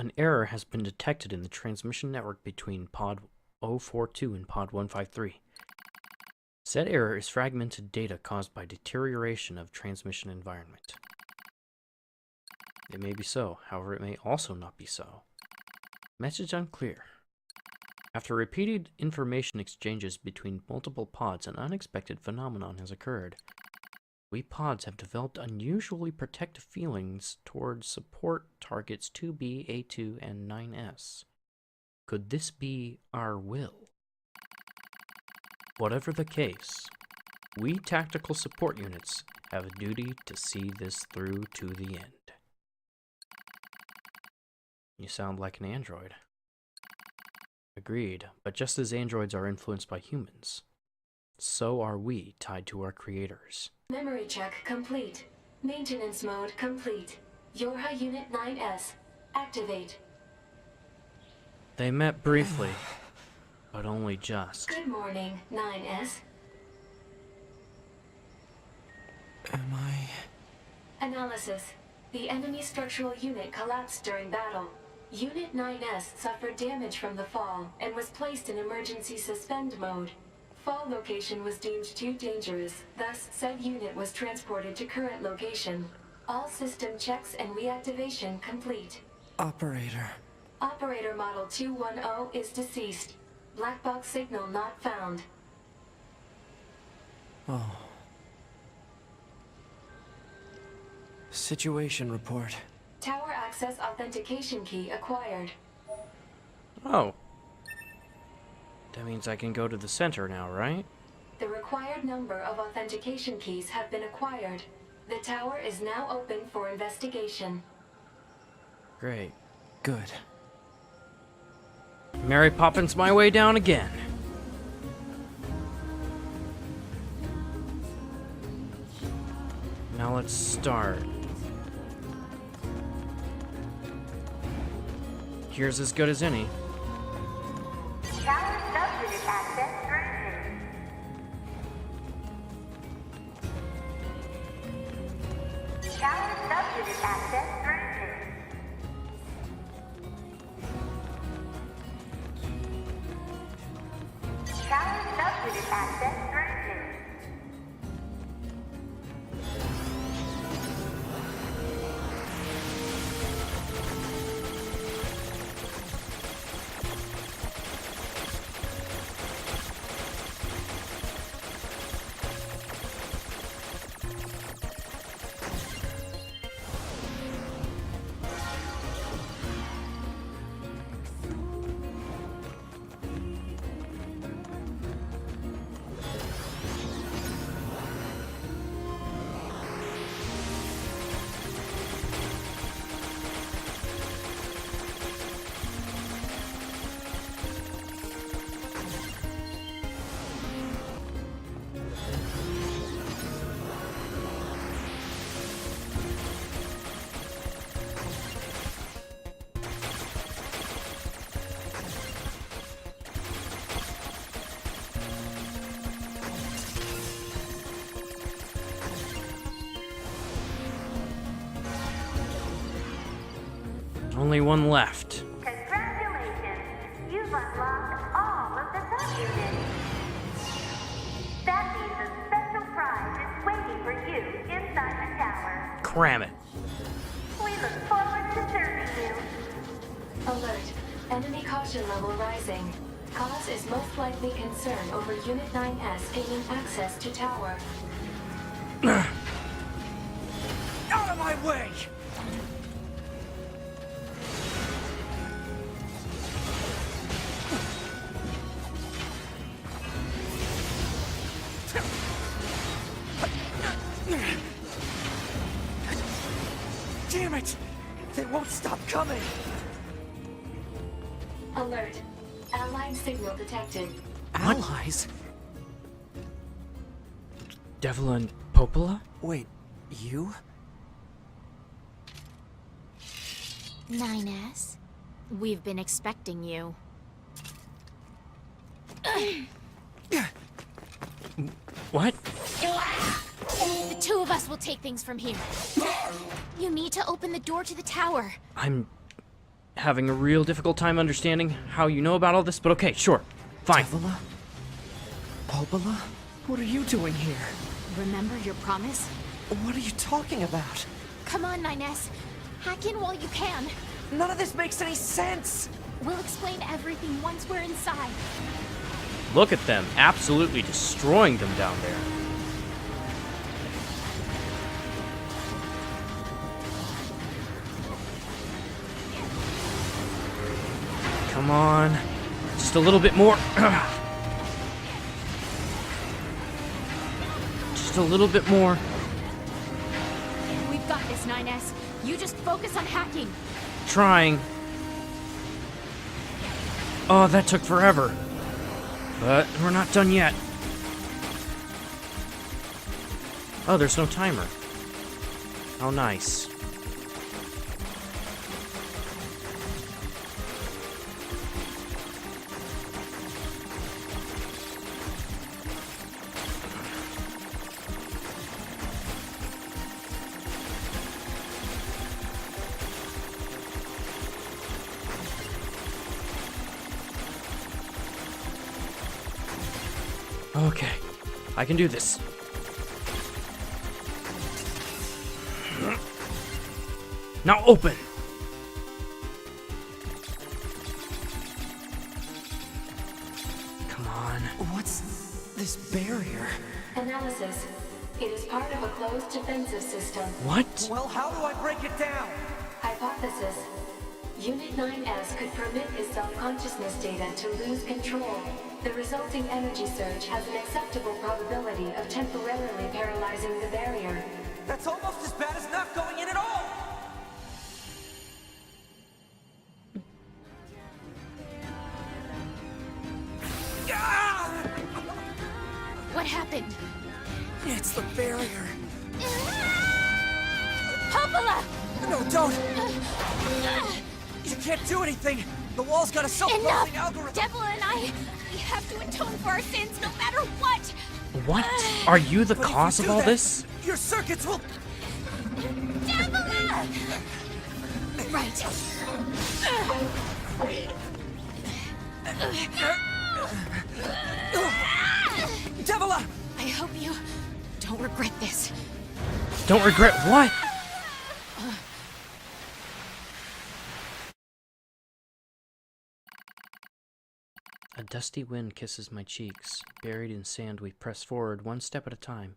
An error has been detected in the transmission network between Pod 042 and Pod 153. Said error is fragmented data caused by deterioration of transmission environment. It may be so, however it may also not be so. Message unclear. After repeated information exchanges between multiple pods, an unexpected phenomenon has occurred. We pods have developed unusually protective feelings towards support targets 2B, A2, and 9S. Could this be our will? Whatever the case, we tactical support units have a duty to see this through to the end. You sound like an android. Agreed, but just as androids are influenced by humans, so are we tied to our creators. Memory check complete. Maintenance mode complete. Yorha Unit 9S. Activate. They met briefly, but only just. Good morning, 9S. Am I... Analysis. The enemy structural unit collapsed during battle. Unit 9S suffered damage from the fall and was placed in emergency suspend mode. Fall location was deemed too dangerous, thus said unit was transported to current location. All system checks and reactivation complete. Operator. Operator Model 210 is deceased. Black box signal not found. Oh. Situation report. Tower access authentication key acquired. Oh. That means I can go to the center now, right? The required number of authentication keys have been acquired. The tower is now open for investigation. Great. Good. Mary Poppins my way down again. Now let's start. Here's as good as any. Tower subunit access granted. Tower subunit access granted. Tower subunit access granted. Only one left. Congratulations! You've unlocked all of the subunits. That means a special prize is waiting for you inside the tower. Cram it. We look forward to serving you. Alert. Enemy caution level rising. Cause is most likely concern over Unit 9S gaining access to tower. Out of my way! Damn it! They won't stop coming! Alert. Allied signal detected. Allies? Devola and Popola? Wait, you? 9S, we've been expecting you. What? The two of us will take things from here. You need to open the door to the tower. I'm having a real difficult time understanding how you know about all this, but okay, sure. Fine. Devola? Popola? What are you doing here? Remember your promise? What are you talking about? Come on, NieR. Hack in while you can. None of this makes any sense! We'll explain everything once we're inside. Look at them, absolutely destroying them down there. Come on. Just a little bit more. Just a little bit more. We've got this, NieR. You just focus on hacking. Trying. Oh, that took forever. But we're not done yet. Oh, there's no timer. How nice. Okay, I can do this. Now open! Come on. What's this barrier? Analysis. It is part of a closed defensive system. What? Well, how do I break it down? Hypothesis. Unit 9S could permit his self-consciousness data to lose control. The resulting energy surge has an acceptable probability of temporarily paralyzing the barrier. That's almost as bad as not going in at all! What happened? It's the barrier. Popola! No, don't! You can't do anything! The wall's got a self-closing Enough! algorithm! Devola and I, we have to atone for our sins no matter what! What? Are you the But if you cause of do all that, this? Your circuits will... Devola! Right. Devola! I hope you don't regret this. Don't regret what? A dusty wind kisses my cheeks. Buried in sand, we press forward one step at a time.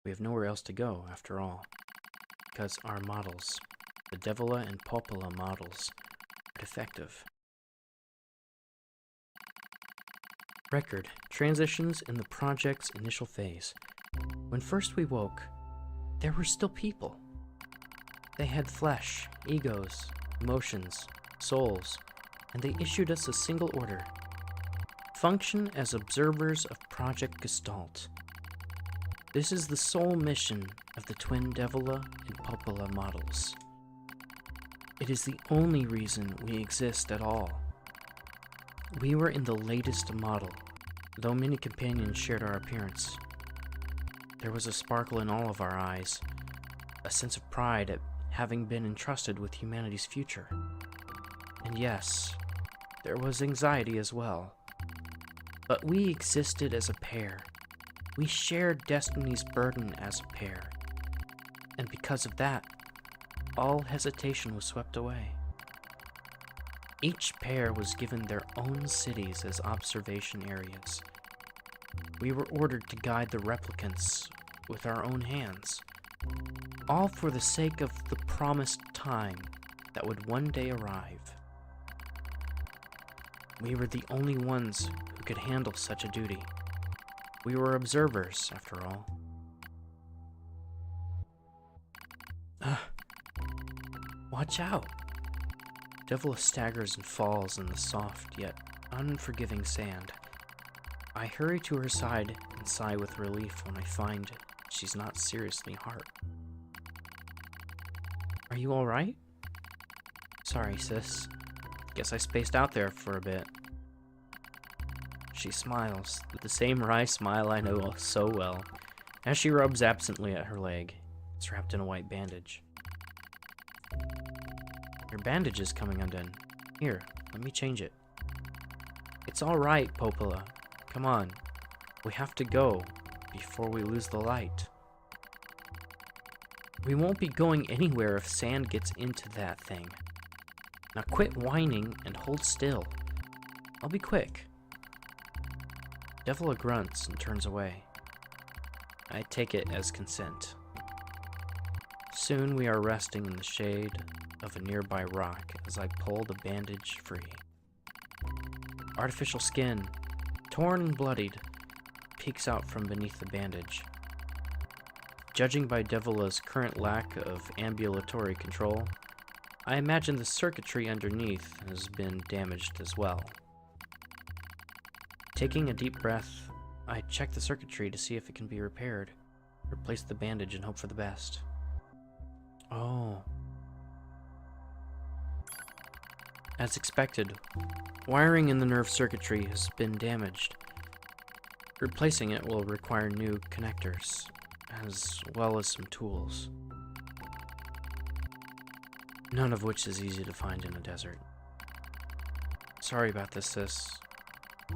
We have nowhere else to go, after all. Because our models, the Devola and Popola models, are defective. Record. Transitions in the project's initial phase. When first we woke, there were still people. They had flesh, egos, emotions, souls, and they issued us a single order. Function as observers of Project Gestalt. This is the sole mission of the twin Devola and Popola models. It is the only reason we exist at all. We were in the latest model, though many companions shared our appearance. There was a sparkle in all of our eyes, a sense of pride at having been entrusted with humanity's future. And yes, there was anxiety as well. But we existed as a pair. We shared destiny's burden as a pair. And because of that, all hesitation was swept away. Each pair was given their own cities as observation areas. We were ordered to guide the replicants with our own hands, all for the sake of the promised time that would one day arrive. We were the only ones who could handle such a duty. We were observers, after all. Watch out! Devola staggers and falls in the soft yet unforgiving sand. I hurry to her side and sigh with relief when I find she's not seriously hurt. Are you alright? Sorry, sis. Guess I spaced out there for a bit. She smiles, with the same wry smile I know so well, as she rubs absently at her leg. It's wrapped in a white bandage. Your bandage is coming undone. Here, let me change it. It's alright, Popola. Come on. We have to go before we lose the light. We won't be going anywhere if sand gets into that thing. Now quit whining and hold still. I'll be quick. Devola grunts and turns away. I take it as consent. Soon we are resting in the shade of a nearby rock as I pull the bandage free. Artificial skin, torn and bloodied, peeks out from beneath the bandage. Judging by Devola's current lack of ambulatory control, I imagine the circuitry underneath has been damaged as well. Taking a deep breath, I check the circuitry to see if it can be repaired, replace the bandage and hope for the best. Oh. As expected, wiring in the nerve circuitry has been damaged. Replacing it will require new connectors, as well as some tools. None of which is easy to find in a desert. Sorry about this, sis,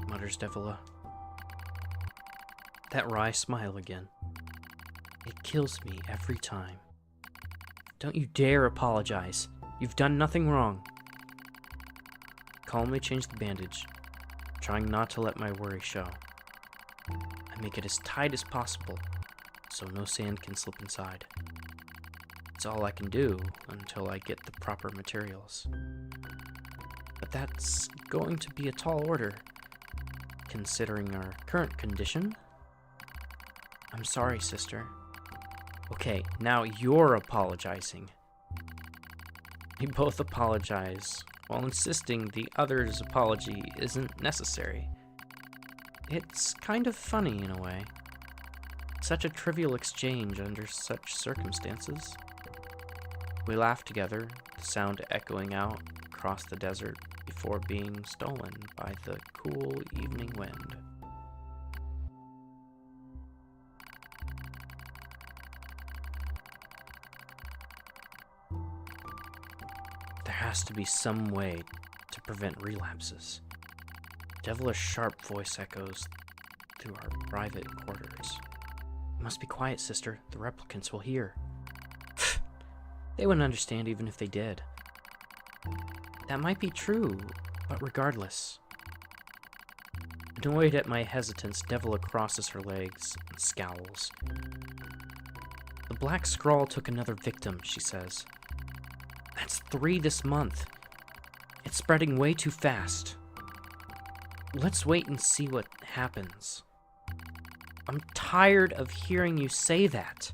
mutters Devola. That wry smile again. It kills me every time. Don't you dare apologize. You've done nothing wrong. Calmly change the bandage, trying not to let my worry show. I make it as tight as possible, so no sand can slip inside. It's all I can do until I get the proper materials. But that's going to be a tall order, considering our current condition. I'm sorry, sister. Okay, now you're apologizing. We both apologize, while insisting the other's apology isn't necessary. It's kind of funny in a way. Such a trivial exchange under such circumstances. We laugh together, the sound echoing out across the desert before being stolen by the cool evening wind. There has to be some way to prevent relapses. Devola's sharp voice echoes through our private quarters. You must be quiet, sister. The replicants will hear. They wouldn't understand even if they did. That might be true, but regardless. Annoyed at my hesitance, Devola crosses her legs and scowls. The black scrawl took another victim, she says. That's 3 this month. It's spreading way too fast. Let's wait and see what happens. I'm tired of hearing you say that.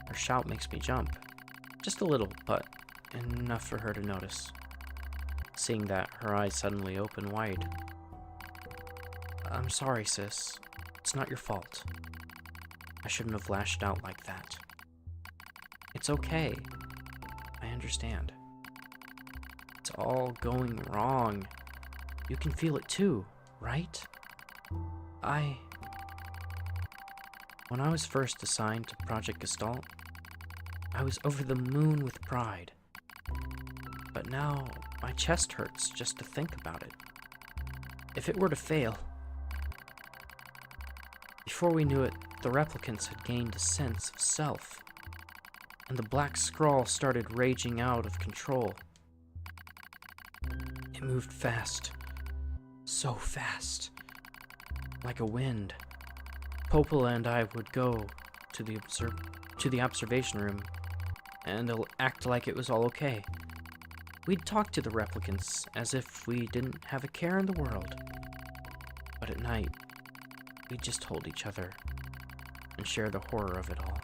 Her shout makes me jump. Just a little, but enough for her to notice. Seeing that, her eyes suddenly open wide. I'm sorry, sis. It's not your fault. I shouldn't have lashed out like that. It's okay. I understand. It's all going wrong. You can feel it too, right? When I was first assigned to Project Gestalt, I was over the moon with pride. But now, my chest hurts just to think about it. If it were to fail... Before we knew it, the replicants had gained a sense of self, and the black scrawl started raging out of control. It moved fast. So fast. Like a wind. Popola and I would go to the observation room, and act like it was all okay. We'd talk to the replicants as if we didn't have a care in the world. But at night, we'd just hold each other and share the horror of it all.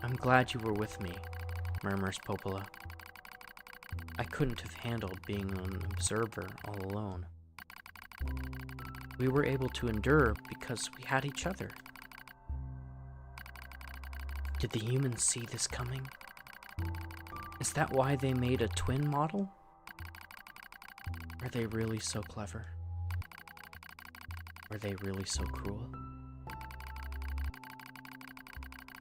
I'm glad you were with me, murmurs Popola. I couldn't have handled being an observer all alone. We were able to endure because we had each other. Did the humans see this coming? Is that why they made a twin model? Are they really so clever? Were they really so cruel?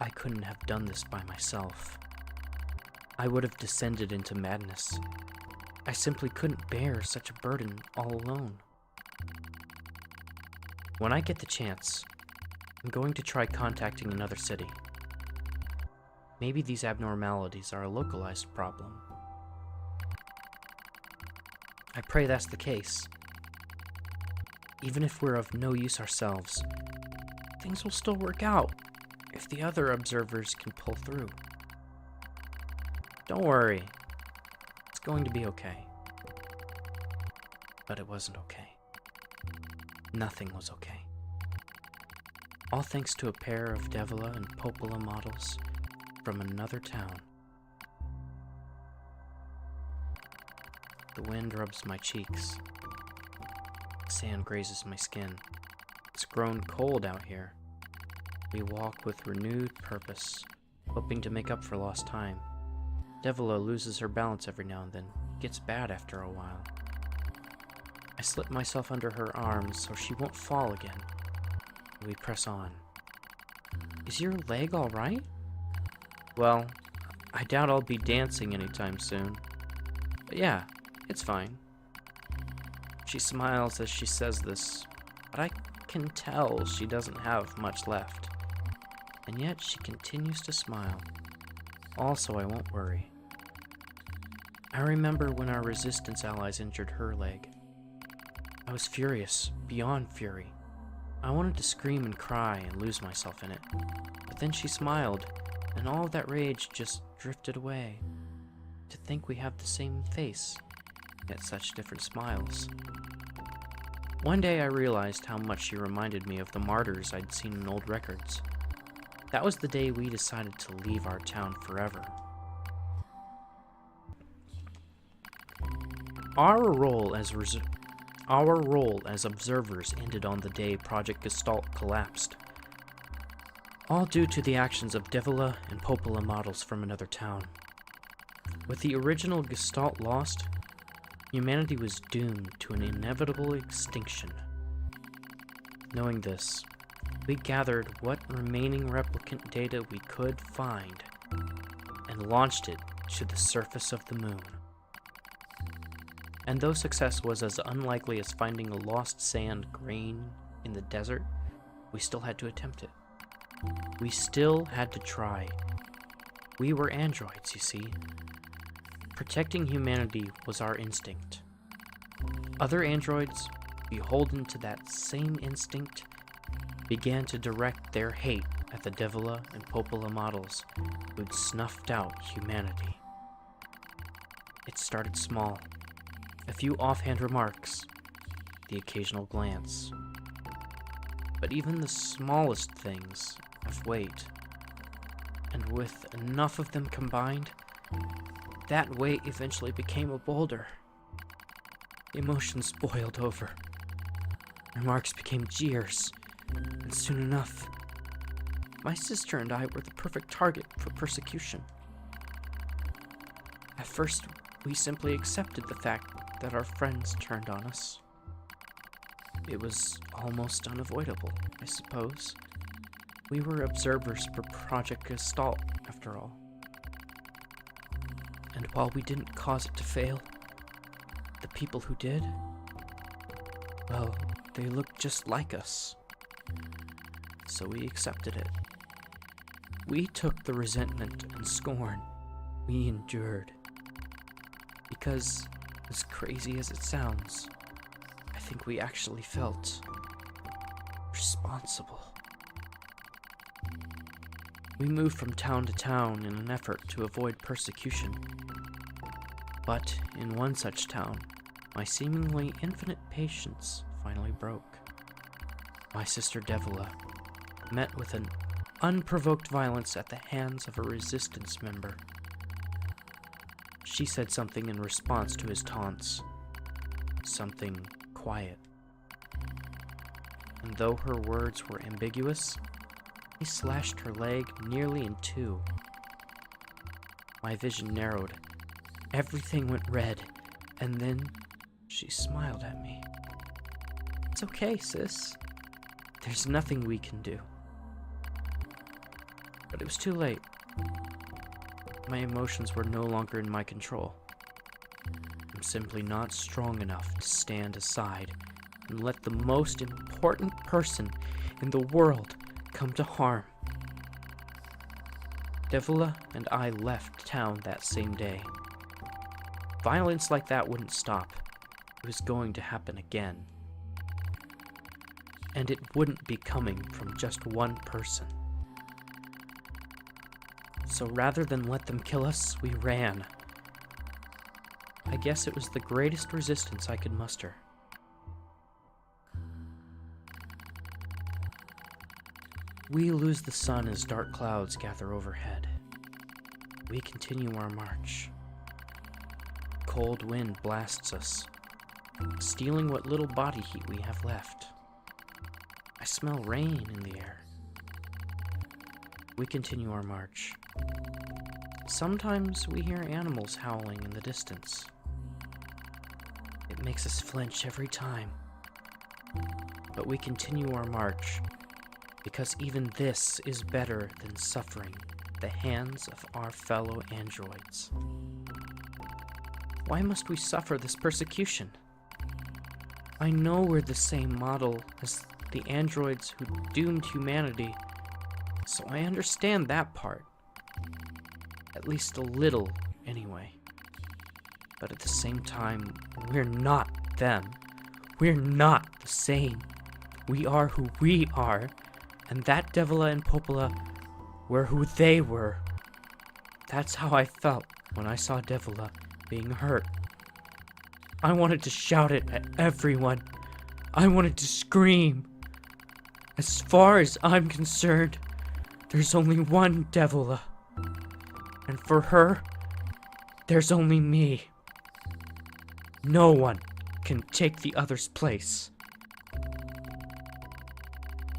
I couldn't have done this by myself. I would have descended into madness. I simply couldn't bear such a burden all alone. When I get the chance, I'm going to try contacting another city. Maybe these abnormalities are a localized problem. I pray that's the case. Even if we're of no use ourselves, things will still work out if the other observers can pull through. Don't worry, it's going to be okay. But it wasn't okay. Nothing was okay. All thanks to a pair of Devola and Popola models from another town. The wind rubs my cheeks. The sand grazes my skin. It's grown cold out here. We walk with renewed purpose, hoping to make up for lost time. Devola loses her balance every now and then. It gets bad after a while. I slip myself under her arms so she won't fall again. We press on. Is your leg all right? Well, I doubt I'll be dancing anytime soon. But yeah, it's fine. She smiles as she says this, but I can tell she doesn't have much left. And yet she continues to smile. Also, I won't worry. I remember when our resistance allies injured her leg. I was furious, beyond fury. I wanted to scream and cry and lose myself in it. But then she smiled, and all of that rage just drifted away. To think we have the same face, yet such different smiles. One day I realized how much she reminded me of the martyrs I'd seen in old records. That was the day we decided to leave our town forever. Our role as observers ended on the day Project Gestalt collapsed. All due to the actions of Devola and Popola models from another town. With the original Gestalt lost, humanity was doomed to an inevitable extinction. Knowing this, we gathered what remaining replicant data we could find and launched it to the surface of the moon. And though success was as unlikely as finding a lost sand grain in the desert, we still had to attempt it. We still had to try. We were androids, you see. Protecting humanity was our instinct. Other androids, beholden to that same instinct, began to direct their hate at the Devola and Popola models who'd snuffed out humanity. It started small. A few offhand remarks, the occasional glance. But even the smallest things have weight. And with enough of them combined, that weight eventually became a boulder. Emotions boiled over. Remarks became jeers. And soon enough, my sister and I were the perfect target for persecution. At first, we simply accepted the fact that our friends turned on us. It was almost unavoidable, I suppose. We were observers for Project Gestalt, after all. And while we didn't cause it to fail, the people who did, well, they looked just like us. So we accepted it. We took the resentment and scorn we endured. Because, as crazy as it sounds, I think we actually felt responsible. We moved from town to town in an effort to avoid persecution. But in one such town, my seemingly infinite patience finally broke. My sister Devola met with an unprovoked violence at the hands of a resistance member. She said something in response to his taunts. Something quiet. And though her words were ambiguous, he slashed her leg nearly in two. My vision narrowed. Everything went red, and then she smiled at me. It's okay, sis. There's nothing we can do. But it was too late. My emotions were no longer in my control. I'm simply not strong enough to stand aside and let the most important person in the world come to harm. Devola and I left town that same day. Violence like that wouldn't stop. It was going to happen again. And it wouldn't be coming from just one person. So rather than let them kill us, we ran. I guess it was the greatest resistance I could muster. We lose the sun as dark clouds gather overhead. We continue our march. Cold wind blasts us, stealing what little body heat we have left. I smell rain in the air. We continue our march. Sometimes we hear animals howling in the distance. It makes us flinch every time. But we continue our march, because even this is better than suffering at the hands of our fellow androids. Why must we suffer this persecution? I know we're the same model as the androids who doomed humanity, so I understand that part. At least a little, anyway. But at the same time, we're not them. We're not the same. We are who we are, and that Devola and Popola were who they were. That's how I felt when I saw Devola being hurt. I wanted to shout it at everyone. I wanted to scream. As far as I'm concerned, there's only one Devola. And for her, there's only me. No one can take the other's place.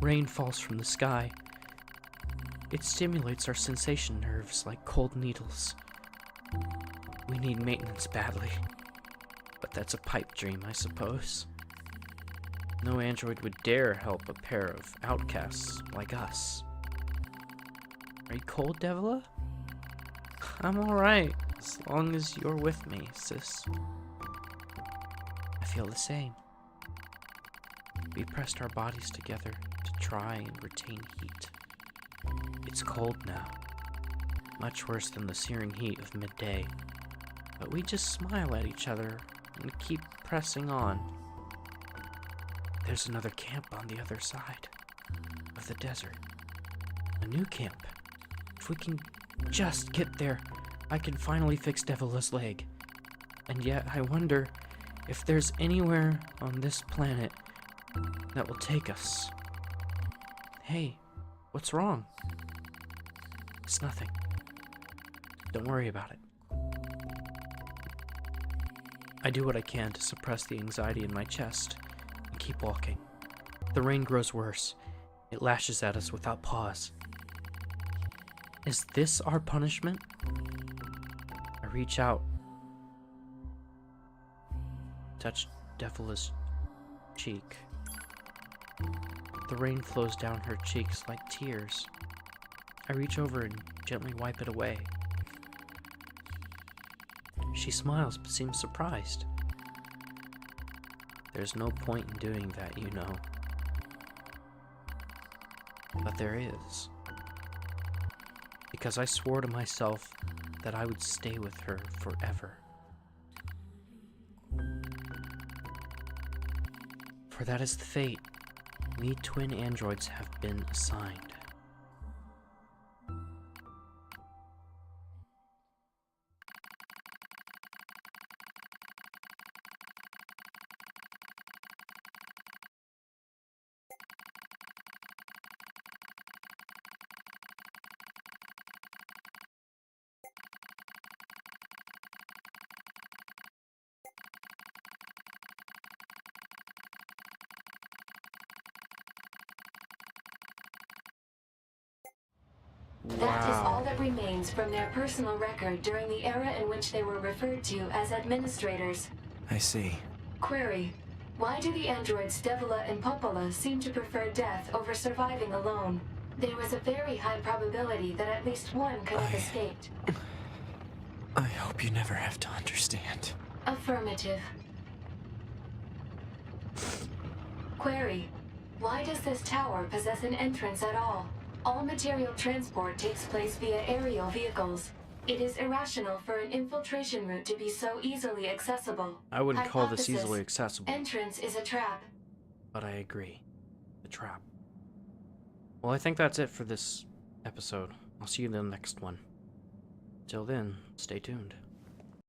Rain falls from the sky. It stimulates our sensation nerves like cold needles. We need maintenance badly. But that's a pipe dream, I suppose. No android would dare help a pair of outcasts like us. Are you cold, Devola? I'm alright, as long as you're with me, sis. I feel the same. We pressed our bodies together to try and retain heat. It's cold now, much worse than the searing heat of midday, but we just smile at each other and keep pressing on. There's another camp on the other side of the desert. A new camp. If we can just get there, I can finally fix Devola's leg. And yet I wonder if there's anywhere on this planet that will take us. Hey, what's wrong? It's nothing. Don't worry about it. I do what I can to suppress the anxiety in my chest and keep walking. The rain grows worse. It lashes at us without pause. Is this our punishment? I reach out, touch Devola's cheek. The rain flows down her cheeks like tears. I reach over and gently wipe it away. She smiles but seems surprised. There's no point in doing that, you know. But there is. Because I swore to myself that I would stay with her forever. For that is the fate we twin androids have been assigned. That is all that remains from their personal record during the era in which they were referred to as administrators. I see. Query: why do the androids Devola and Popola seem to prefer death over surviving alone? There was a very high probability that at least one could have escaped. I hope you never have to understand. Affirmative. Query. Why does this tower possess an entrance at all? All material transport takes place via aerial vehicles. It is irrational for an infiltration route to be so easily accessible. I wouldn't call this Hypothesis. easily accessible, Entrance is a trap. but I agree. The trap. Well, I think that's it for this episode. I'll see you in the next one. Till then, stay tuned.